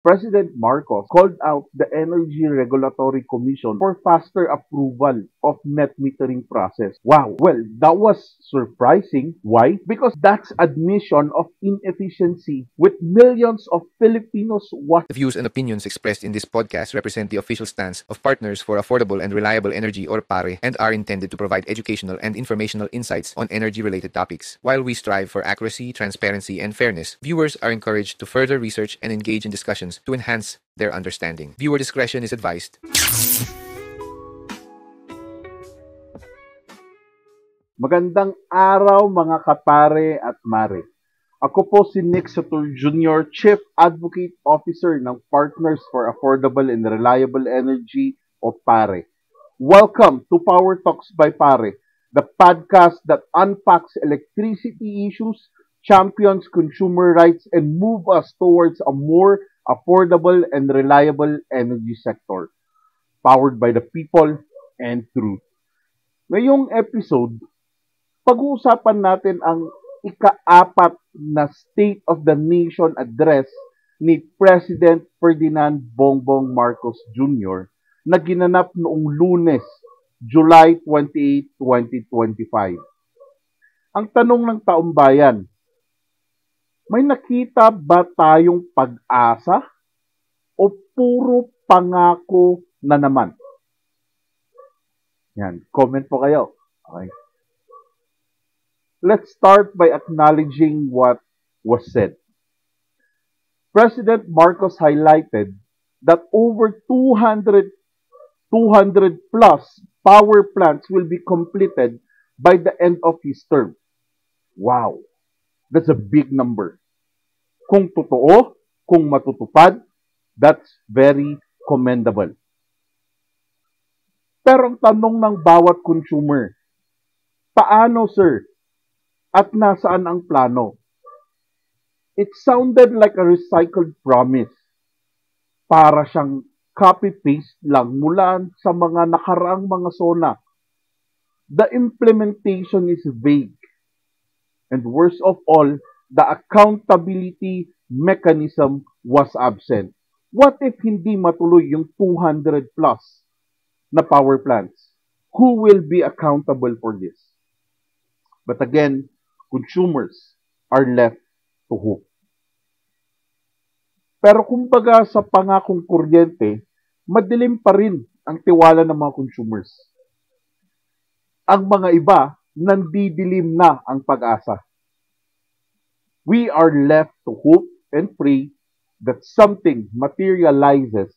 President Marcos called out the Energy Regulatory Commission for faster approval of net metering process. Wow. Well, that was surprising. Why? Because that's admission of inefficiency with millions of Filipinos watching. The views and opinions expressed in this podcast represent the official stance of Partners for Affordable and Reliable Energy or PARE and are intended to provide educational and informational insights on energy-related topics. While we strive for accuracy, transparency, and fairness, viewers are encouraged to further research and engage in discussions to enhance their understanding. Viewer discretion is advised. Magandang araw mga kapare at mare. Ako po si Nick Satur Jr., Chief Advocate Officer ng Partners for Affordable and Reliable Energy o PARE. Welcome to Power Talks by PARE, the podcast that unpacks electricity issues, champions consumer rights, and move us towards a more affordable and reliable energy sector, powered by the people and truth. Ngayong episode, pag-uusapan natin ang ika-apat na State of the Nation address ni President Ferdinand Bongbong Marcos Jr. na ginanap noong Lunes, July 28, 2025. Ang tanong ng taumbayan, may nakita ba tayong pag-asa o puro pangako na naman? Yan, comment po kayo. Okay. Let's start by acknowledging what was said. President Marcos highlighted that over 200 plus power plants will be completed by the end of his term. Wow, that's a big number. Kung totoo, kung matutupad, that's very commendable. Pero ang tanong ng bawat consumer, paano sir? At nasaan ang plano? It sounded like a recycled promise. Para siyang copy-paste lang mula sa mga nakaraang mga SONA. The implementation is vague. And worst of all, the accountability mechanism was absent. What if hindi matuloy yung 200 plus na power plants? Who will be accountable for this? But again, consumers are left to hope. Pero kumbaga sa pangakong kuryente, madilim pa rin ang tiwala ng mga consumers. Ang mga iba, nandidilim na ang pag-asa. We are left to hope and pray that something materializes.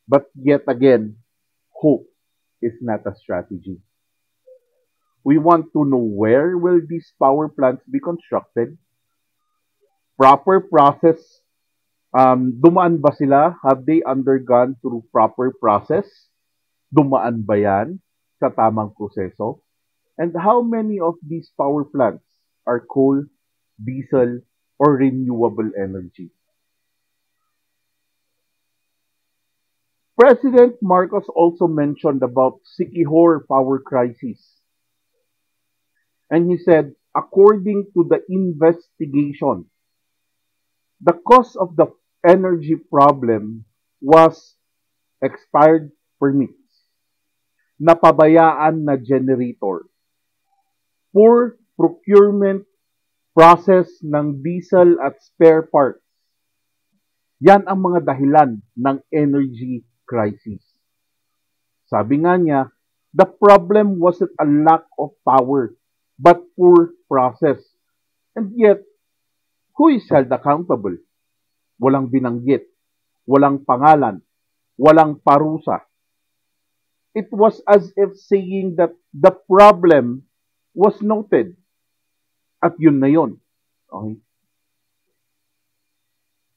But yet again, hope is not a strategy. We want to know where will these power plants be constructed? Proper process. Dumaan ba sila? Have they undergone through proper process? Dumaan ba yan sa tamang proseso? And how many of these power plants are coal, diesel, or renewable energy? President Marcos also mentioned about Siquijor power crisis. And he said, according to the investigation, the cause of the energy problem was expired permits, napabayaan na generator, poor procurement process ng diesel at spare parts. Yan ang mga dahilan ng energy crisis. Sabi nga niya, the problem wasn't a lack of power, but poor process. And yet, who is held accountable? Walang binanggit, walang pangalan, walang parusa. It was as if saying that the problem was noted. At yun na yun. Okay?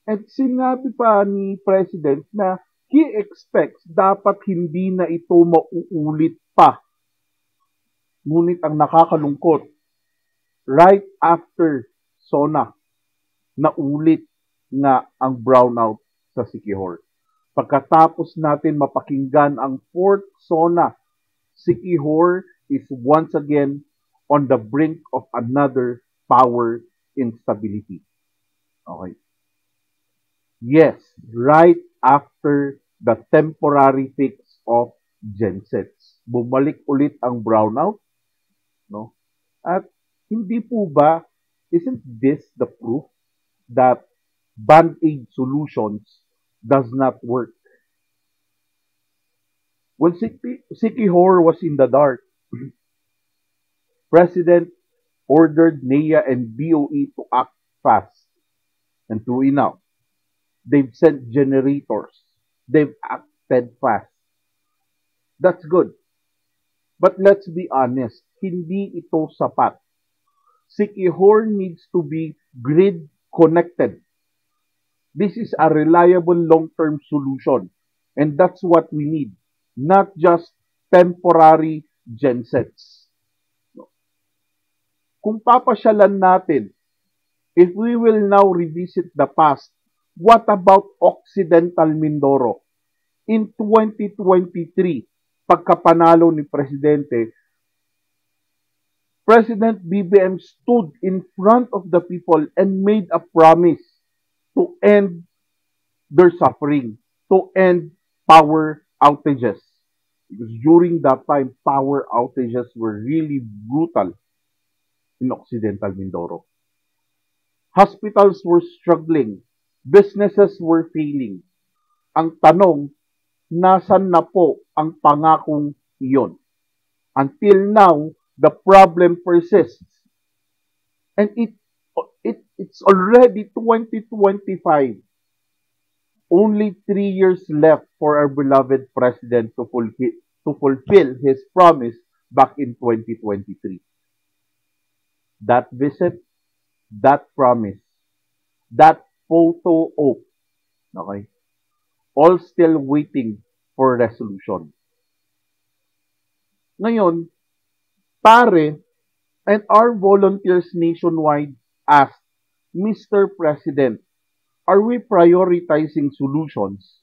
At sinabi pa ni President na he expects dapat hindi na ito mauulit pa. Ngunit ang nakakalungkot, right after SONA, naulit nga ang brownout sa Siquijor. Pagkatapos natin mapakinggan ang fourth SONA, Siquijor is once again on the brink of another power instability. Okay. Yes, right after the temporary fix of gensets. Bumalik ulit ang brownout, no? At hindi po ba, isn't this the proof that band-aid solutions does not work? When Sikihor was in the dark, President ordered NEA and BOE to act fast. And true enough, they've sent generators. They've acted fast. That's good. But let's be honest, hindi ito sapat. Sikihor needs to be grid connected. This is a reliable long-term solution. And that's what we need. Not just temporary gensets. Kung papasyalan natin, if we will now revisit the past, what about Occidental Mindoro? In 2023, pagkapanalo ni Presidente, President BBM stood in front of the people and made a promise to end their suffering, to end power outages. Because during that time, power outages were really brutal in Occidental Mindoro. Hospitals were struggling. Businesses were failing. Ang tanong, nasan na po ang pangakong iyon? Until now, the problem persists. And it's already 2025. Only 3 years left for our beloved president to fulfill his promise back in 2023. That visit, that promise, that photo op, okay, all still waiting for resolution. Ngayon, pare and our volunteers nationwide asked, Mr. President, are we prioritizing solutions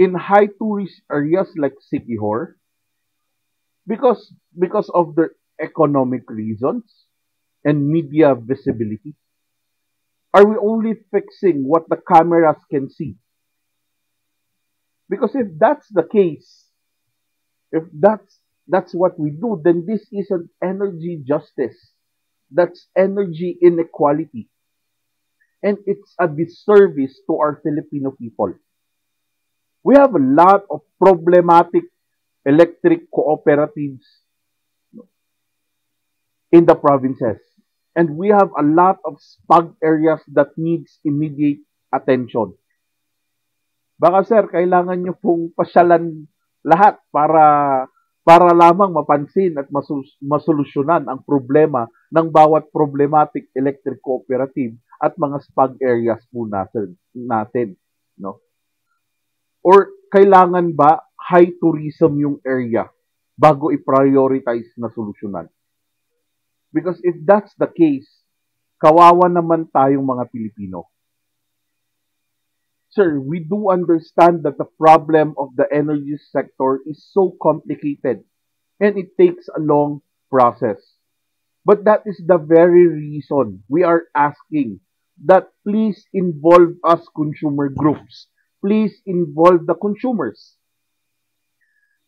in high tourist areas like Sikihor because of the economic reasons and media visibility? Are we only fixing what the cameras can see? Because if that's the case, if that's what we do, then this isn't energy justice. That's energy inequality. And it's a disservice to our Filipino people. We have a lot of problematic electric cooperatives in the provinces. And we have a lot of spag areas that needs immediate attention. Baka sir, kailangan nyo pong pasyalan lahat para lamang mapansin at masolusyonan ang problema ng bawat problematic electric cooperative at mga spag areas po natin, no? Or kailangan ba high tourism yung area bago i-prioritize na solusyonan? Because if that's the case, kawawa naman tayong mga Pilipino. Sir, we do understand that the problem of the energy sector is so complicated and it takes a long process. But that is the very reason we are asking that please involve us consumer groups. Please involve the consumers.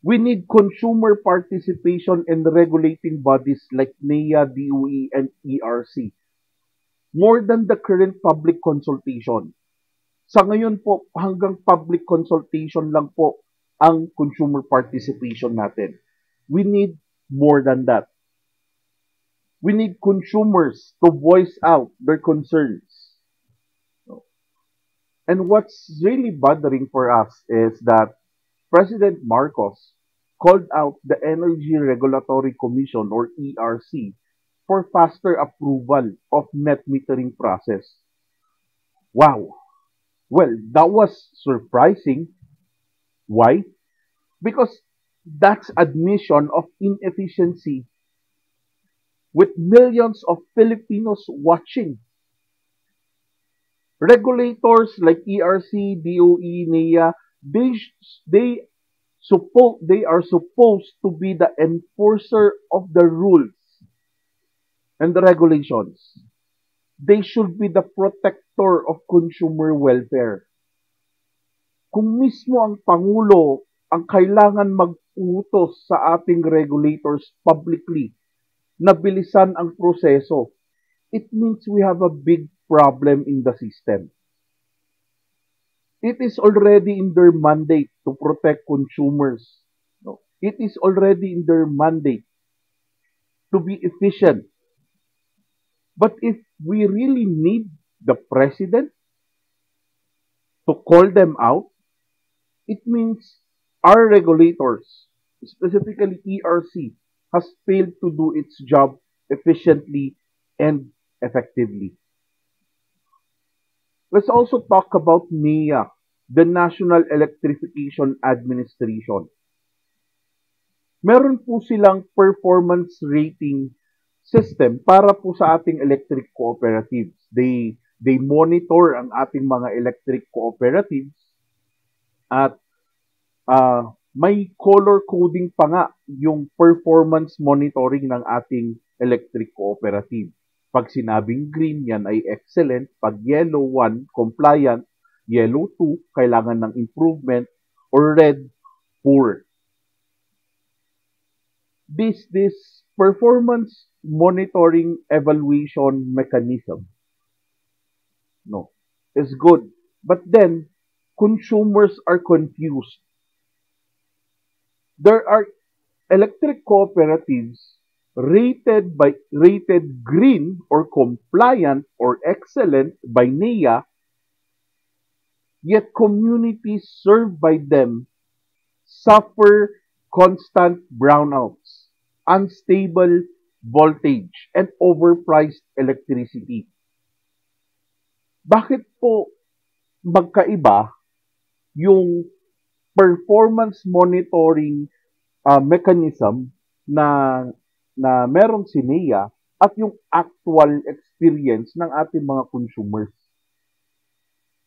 We need consumer participation in the regulating bodies like NEA, DOE, and ERC. More than the current public consultation. Sa ngayon po, hanggang public consultation lang po ang consumer participation natin. We need more than that. We need consumers to voice out their concerns. And what's really bothering for us is that President Marcos called out the Energy Regulatory Commission or ERC for faster approval of net metering process. Wow! Well, that was surprising. Why? Because that's admission of inefficiency with millions of Filipinos watching. Regulators like ERC, DOE, NEA, they are supposed to be the enforcer of the rules and the regulations. They should be the protector of consumer welfare. Kung mismo ang Pangulo ang kailangan mag-utos sa ating regulators publicly na bilisan ang proseso, it means we have a big problem in the system. It is already in their mandate to protect consumers. No? It is already in their mandate to be efficient. But if we really need the president to call them out, it means our regulators, specifically ERC, has failed to do its job efficiently and effectively. Let's also talk about NEA, the National Electrification Administration. Meron po silang performance rating system para po sa ating electric cooperatives. They monitor ang ating mga electric cooperatives at may color coding pa nga yung performance monitoring ng ating electric cooperative. Pag sinabing green, yan ay excellent. Pag yellow, 1, compliant. Yellow, 2, kailangan ng improvement. Or red, poor. This performance monitoring evaluation mechanism, no, is good. But then, consumers are confused. There are electric cooperatives rated green or compliant or excellent by NEA, yet communities served by them suffer constant brownouts, unstable voltage, and overpriced electricity. Bakit po magkaiba yung performance monitoring mechanism na meron si NEA at yung actual experience ng ating mga consumers?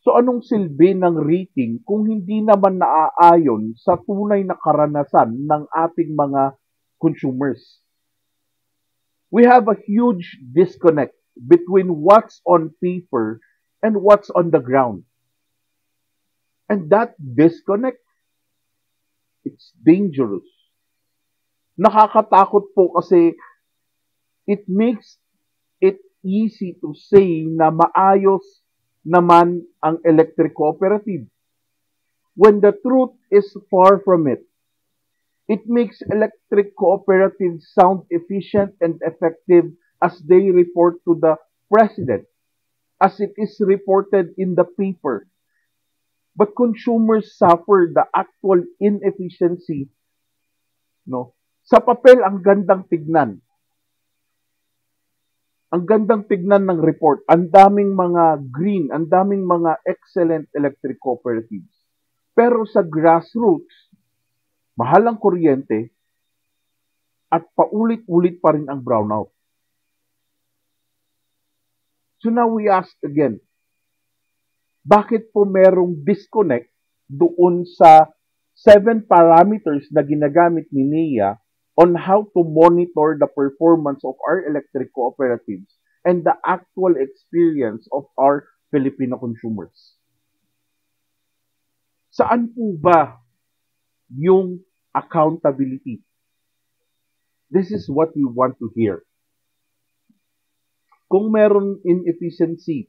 So anong silbi ng rating kung hindi naman naaayon sa tunay na karanasan ng ating mga consumers? We have a huge disconnect between what's on paper and what's on the ground. And that disconnect, it's dangerous. Nakakatakot po kasi it makes it easy to say na maayos naman ang electric cooperative when the truth is far from it. It makes electric cooperatives sound efficient and effective as they report to the president, as it is reported in the paper. But consumers suffer the actual inefficiency. No? Sa papel, ang gandang tignan. Ang gandang tignan ng report. Ang daming mga green, ang daming mga excellent electric cooperatives. Pero sa grassroots, mahal ang kuryente at paulit-ulit pa rin ang brownout. So now we ask again, bakit po merong disconnect doon sa 7 parameters na ginagamit ni NEA on how to monitor the performance of our electric cooperatives and the actual experience of our Filipino consumers? Saan po ba yung accountability? This is what we want to hear. Kung meron inefficiency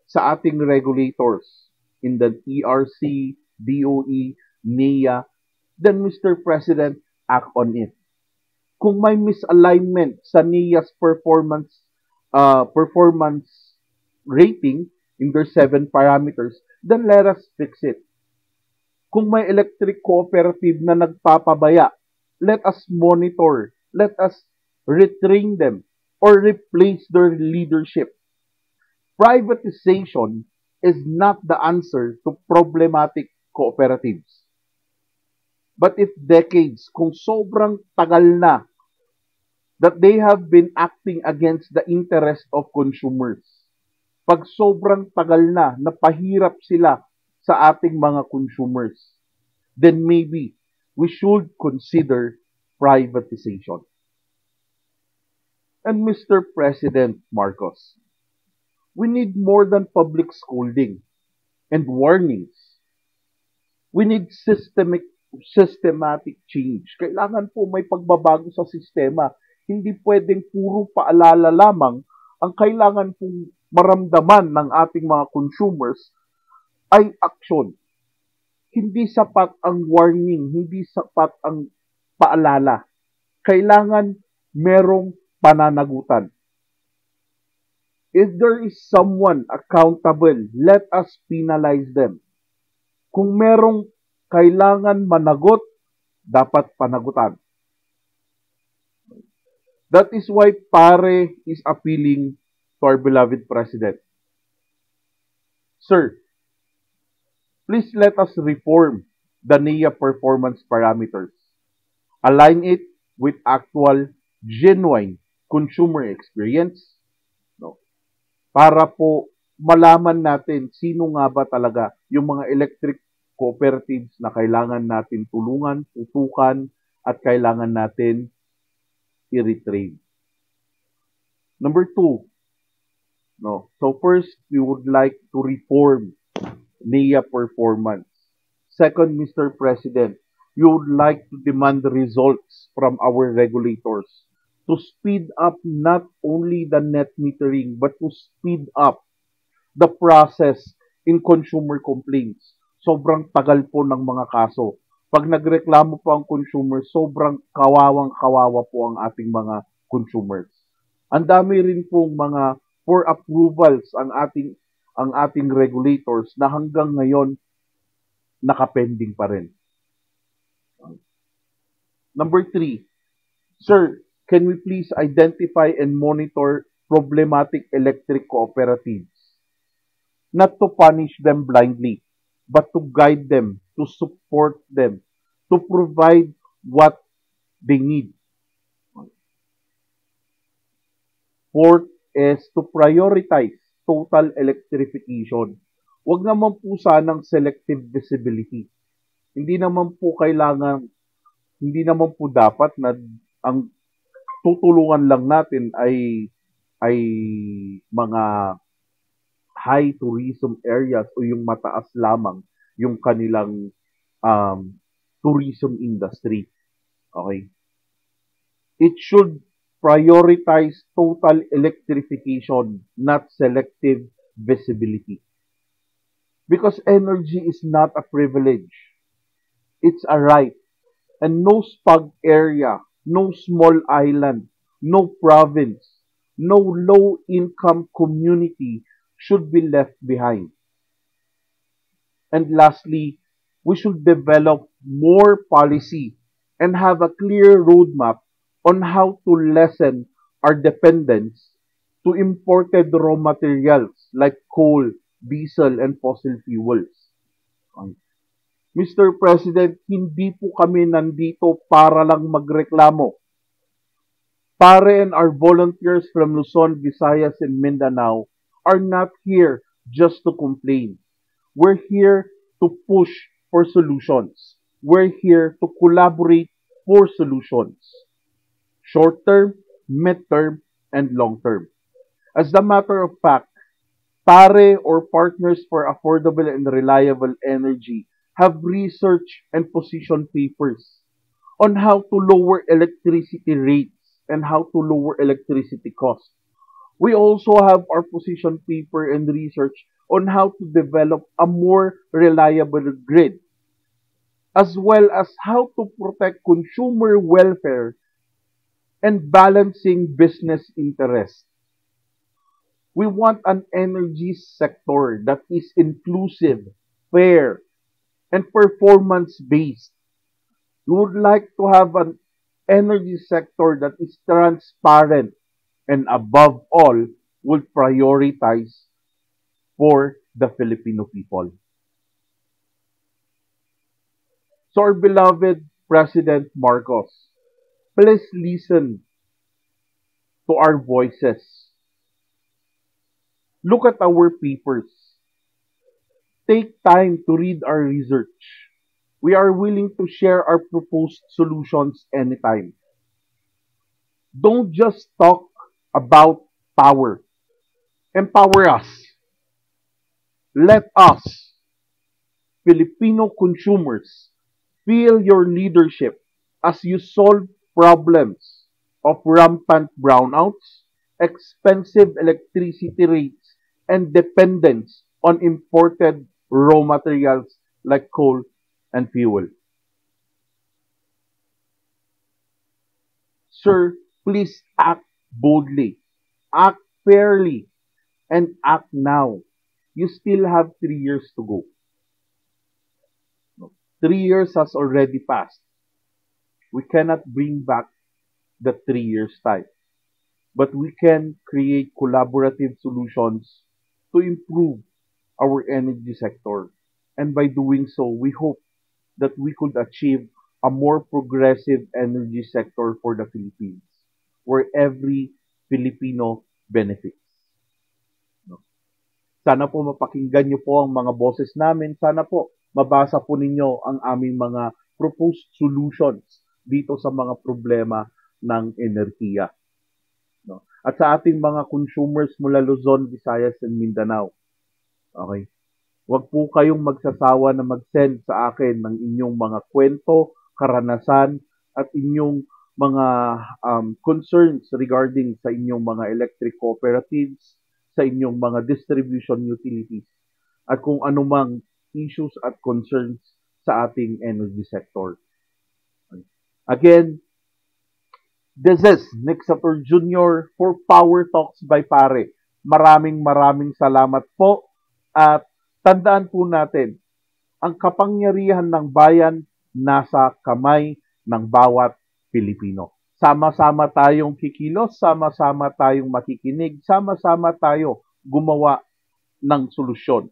sa ating regulators in the ERC, DOE, NEA, then Mr. President, act on it. Kung may misalignment sa NEA's performance rating in their 7 parameters, then let us fix it. Kung may electric cooperative na nagpapabaya, let us monitor, let us retrain them or replace their leadership. Privatization is not the answer to problematic cooperatives. But if decades, kung sobrang tagal na that they have been acting against the interest of consumers, pag sobrang tagal na napahirap sila sa ating mga consumers, then maybe we should consider privatization. And Mr. President Marcos, we need more than public scolding and warnings. We need systematic change. Kailangan po may pagbabago sa sistema. Hindi pwedeng puro paalala lamang. Ang kailangan pong maramdaman ng ating mga consumers ay aksyon. Hindi sapat ang warning, hindi sapat ang paalala. Kailangan merong pananagutan. If there is someone accountable, let us penalize them. Kung merong kailangan managot, dapat panagutan. That is why Pare is appealing to our beloved President. Sir, please let us reform the NIA performance parameters. Align it with actual, genuine consumer experience, no? Para po malaman natin sino nga ba talaga yung mga electric cooperatives na kailangan natin tulungan, tutukan, at kailangan natin i-retrain. Number 2, no? So first, we would like to reform NIA performance. Second, Mr. President, we would like to demand results from our regulators to speed up not only the net metering but to speed up the process in consumer complaints. Sobrang tagal po ng mga kaso. Pag nagreklamo po ang consumer, sobrang kawawang-kawawa po ang ating mga consumers. Ang dami rin pong mga for approvals ang ating regulators na hanggang ngayon nakapending pa rin. Number 3, sir, can we please identify and monitor problematic electric cooperatives? Not to punish them blindly, but to guide them, to support them, to provide what they need. Fourth is to prioritize total electrification. Huwag naman po sanang selective visibility. Hindi naman po dapat na ang tutulungan lang natin ay mga high tourism areas o yung mataas lamang yung kanilang tourism industry. Okay? It should prioritize total electrification, not selective visibility. Because energy is not a privilege. It's a right. And no spug area, no small island, no province, no low-income community should be left behind. And lastly, we should develop more policy and have a clear roadmap on how to lessen our dependence to imported raw materials like coal, diesel, and fossil fuels. Mr. President, hindi po kami nandito para lang magreklamo. Pare and our volunteers from Luzon, Visayas, and Mindanao are not here just to complain. We're here to push for solutions. We're here to collaborate for solutions. Short term, mid-term, and long term. As a matter of fact, PARE or Partners for Affordable and Reliable Energy have research and position papers on how to lower electricity rates and how to lower electricity costs. We also have our position paper and research on how to develop a more reliable grid, as well as how to protect consumer welfare and balancing business interests. We want an energy sector that is inclusive, fair, and performance-based. We would like to have an energy sector that is transparent and above all would prioritize for the Filipino people. So our beloved President Marcos, please listen to our voices. Look at our papers. Take time to read our research. We are willing to share our proposed solutions anytime. Don't just talk about power. Empower us. Let us Filipino consumers, feel your leadership as you solve problems of rampant brownouts, expensive electricity rates, and dependence on imported raw materials like coal and fuel. Sir, please act boldly, act fairly, and act now. You still have 3 years to go. 3 years has already passed. We cannot bring back the 3 years time, but we can create collaborative solutions to improve our energy sector. And by doing so, we hope that we could achieve a more progressive energy sector for the Philippines, where every Filipino benefits. No? Sana po mapakinggan niyo po ang mga boses namin. Sana po mabasa po ninyo ang aming mga proposed solutions dito sa mga problema ng enerhiya. No? At sa ating mga consumers mula Luzon, Visayas, and Mindanao, okay, huwag po kayong magsasawa na mag-send sa akin ng inyong mga kwento, karanasan, at inyong mga concerns regarding sa inyong mga electric cooperatives, sa inyong mga distribution utilities, at kung anumang issues at concerns sa ating energy sector. Again, this is Nick Sator Jr. for Power Talks by Pare. Maraming salamat po at tandaan po natin, ang kapangyarihan ng bayan nasa kamay ng bawat Pilipino. Sama-sama tayong kikilos, sama-sama tayong makikinig, sama-sama tayo gumawa ng solusyon.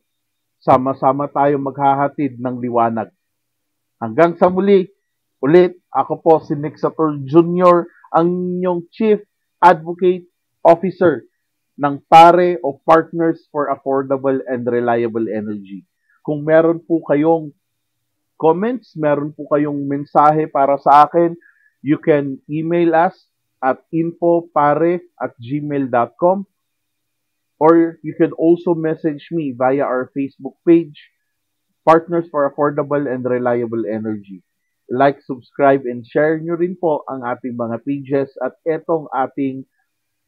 Sama-sama tayong maghahatid ng liwanag. Hanggang sa muli, ulit, ako po si Nick Sator Jr., ang inyong Chief Advocate Officer ng PARE o Partners for Affordable and Reliable Energy. Kung meron po kayong comments, meron po kayong mensahe para sa akin, you can email us at infopare@gmail.com or you can also message me via our Facebook page, Partners for Affordable and Reliable Energy. Like, subscribe, and share nyo rin po ang ating mga pages at etong ating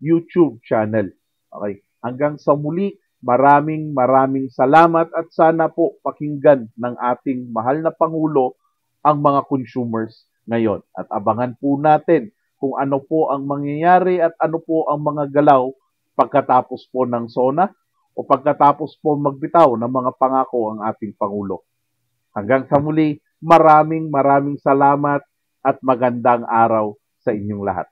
YouTube channel. Okay. Hanggang sa muli, maraming salamat at sana po pakinggan ng ating mahal na Pangulo ang mga consumers ngayon. At abangan po natin kung ano po ang mangyayari at ano po ang mga galaw pagkatapos po ng SONA o pagkatapos po magbitaw ng mga pangako ang ating Pangulo. Hanggang sa muli, maraming salamat at magandang araw sa inyong lahat.